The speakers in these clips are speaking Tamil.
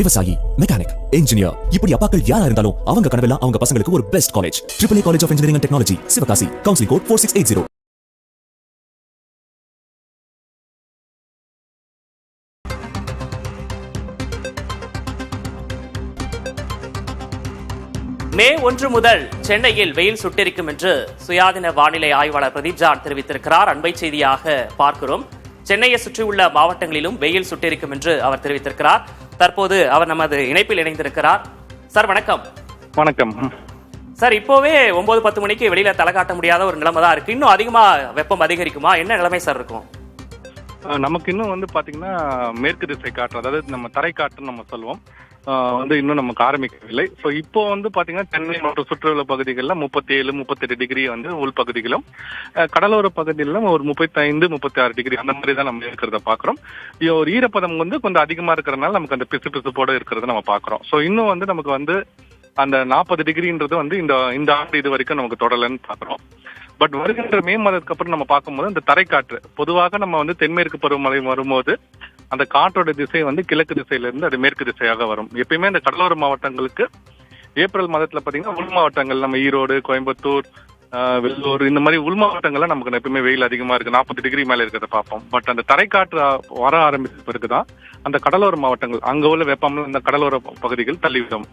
விவசாயி, மெக்கானிக், இன்ஜினியர், இப்படி அப்பாக்கள் யாரா இருந்தாலும் அவங்க கனவெல்லாம் அவங்க பசங்களுக்கு ஒரு best college. AAA college of engineering and technology, Sivakasi. Counselling code 4680. மே 1 முதல் சென்னையில் வெயில் சுட்டெரிக்கும் என்று சுயாதீன வானிலை ஆய்வாளர் பிரதீப் ஜான் தெரிவித்திருக்கிறார். அண்மை செய்தியாக பார்க்கிறோம். சென்னையை சுற்றியுள்ள மாவட்டங்களிலும் வெயில் சுட்டெரிக்கும் என்று அவர் தெரிவித்திருக்கிறார். தற்போது அவர் நமது இணைப்பில் இணைந்திருக்கிறார். சார் வணக்கம். வணக்கம் சார், இப்போவே 9-10 மணிக்கு வெளியில தலை காட்ட முடியாத ஒரு நிலைமை தான் இருக்கு. இன்னும் அதிகமா வெப்பம் அதிகரிக்குமா? என்ன நிலைமை சார் இருக்கும்? நமக்கு இன்னும் பாத்தீங்கன்னா மேற்கு திசை காற்று, அதாவது நம்ம தரை காற்றுன்னு நம்ம சொல்லுவோம், இன்னும் நமக்கு ஆரம்பிக்கவில்லை. ஸோ இப்போ பாத்தீங்கன்னா சென்னை மற்றும் சுற்றுலா பகுதிகளில் 37-38 டிகிரி உள்பகுதிகளும், கடலோர பகுதிகளிலும் ஒரு 35-36 டிகிரி அந்த மாதிரி தான் நம்ம இருக்கிறத பாக்குறோம். ஒரு ஈரப்பதம் கொஞ்சம் அதிகமா இருக்கிறதுனால நமக்கு அந்த பிசுபிசுப்போட இருக்கிறத நம்ம பாக்குறோம். ஸோ இன்னும் நமக்கு அந்த 40 டிகிரின்றது இந்த ஆண்டு இது வரைக்கும் நமக்கு தொடரலன்னு பாக்குறோம். பட் வருகின்ற மே மாதத்துக்கு அப்புறம் நம்ம பார்க்கும்போது அந்த தரைக்காற்று பொதுவாக நம்ம தென்மேற்கு பருவமழை வரும்போது அந்த காற்றோட திசை கிழக்கு திசையில இருந்து அது மேற்கு திசையாக வரும். எப்பயுமே இந்த கடலோர மாவட்டங்களுக்கு ஏப்ரல் மாதத்துல பாத்தீங்கன்னா உள் மாவட்டங்கள் நம்ம ஈரோடு, கோயம்புத்தூர், வெள்ளூர் இந்த மாதிரி உள் மாவட்டங்கள்ல நமக்கு எப்பயுமே வெயில் அதிகமா இருக்கு, 40 டிகிரி மேல இருக்கிறத பார்ப்போம். பட் அந்த தரைக்காற்று வர ஆரம்பிச்ச பிறகுதான் அந்த கடலோர மாவட்டங்கள் அங்க உள்ள வெப்பம் இந்த கடலோர பகுதிகள் தள்ளிவிடும்.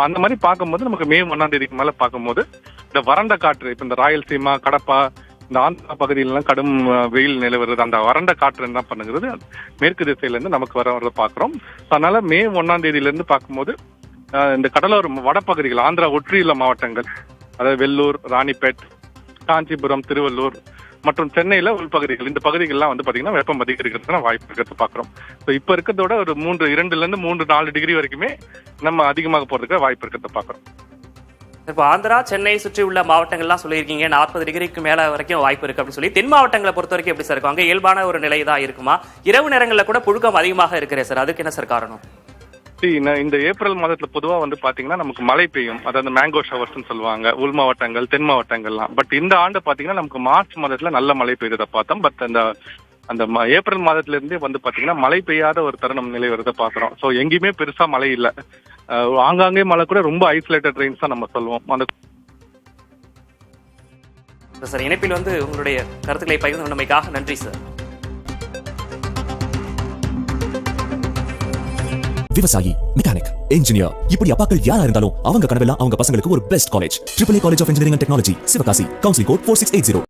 அந்த மாதிரி பார்க்கும்போது நமக்கு மே 1ஆம் தேதிக்கு மேல பார்க்கும்போது இந்த வறண்ட காற்று, இப்ப இந்த ராயல்சீமா, கடப்பா, இந்த ஆந்திரா பகுதியிலாம் கடும் வெயில் நிலவுறது, அந்த வறண்ட காற்று என்ன பண்ணுகிறது மேற்கு திசையில இருந்து நமக்கு வர்றத பாக்குறோம். அதனால மே 1ஆம் தேதியில இருந்து பார்க்கும்போது இந்த கடலோர வடப்பகுதிகள், ஆந்திரா ஒற்றியுள்ள மாவட்டங்கள், அதாவது வெள்ளூர், ராணிப்பேட், காஞ்சிபுரம், திருவள்ளூர் மற்றும் சென்னையில உள்பகுதிகள், இந்த பகுதிகள்லாம் பாத்தீங்கன்னா வெப்பம் அதிகரிக்கிறதுக்கான வாய்ப்பு இருக்கிறத பாக்குறோம். ஸோ இப்ப இருக்கிறதோட ஒரு 2-4 டிகிரி வரைக்குமே நம்ம அதிகமாக போறதுக்கு வாய்ப்பு இருக்கிறத பாக்குறோம். இப்போ ஆந்திரா, சென்னை சுற்றி உள்ள மாவட்டங்கள்லாம் சொல்லியிருக்கீங்க 40 டிகிரிக்கு மேல வரைக்கும் வாய்ப்பு இருக்கு அப்படின்னு சொல்லி. தென் மாவட்டங்களை பொறுத்த வரைக்கும் எப்படி சார் இருக்கும்? அங்கே இயல்பான ஒரு நிலை தான் இருக்குமா? இரவு நேரங்களில் கூட புழுக்கம் அதிகமாக இருக்கிறேன் சார், அதுக்கு என்ன சார் காரணம்? இந்த ஏப்ரல் மாதத்துல பொதுவா பாத்தீங்கன்னா நமக்கு மழை பெய்யும், அதாவது மேங்கோ ஷவர்ஸ் சொல்லுவாங்க உள் மாவட்டங்கள், தென் மாவட்டங்கள்லாம். பட் இந்த ஆண்டு பாத்தீங்கன்னா நமக்கு மார்ச் மாதத்துல நல்ல மழை பெய்ததை பார்த்தோம். பட் அந்த ஏப்ரல் மாதத்துல இருந்தே பாத்தீங்கன்னா மழை பெய்யாத ஒரு தருணம் நிலை வருதை பாக்குறோம். ஸோ எங்கேயுமே பெருசா மழை இல்லை, ஆங்காங்கே மழை கூட ரொம்ப ஐசோலேட்டட் ரெயின்ஸ் தான் நம்ம சொல்லுவோம். சார், இணைப்பில் உங்களுடைய கருத்துக்களை பகிர்ந்து கொண்டமைக்காக நன்றி சார். விவசாயி, மெக்கானிக், இன்ஜினியர், இப்படி அப்பாக்கள் யாரா இருந்தாலும் அவங்க கனவெல்லாம் அவங்க பசங்களுக்கு ஒரு best college. AAA college of engineering and technology, Sivakasi. Counselling code 4680.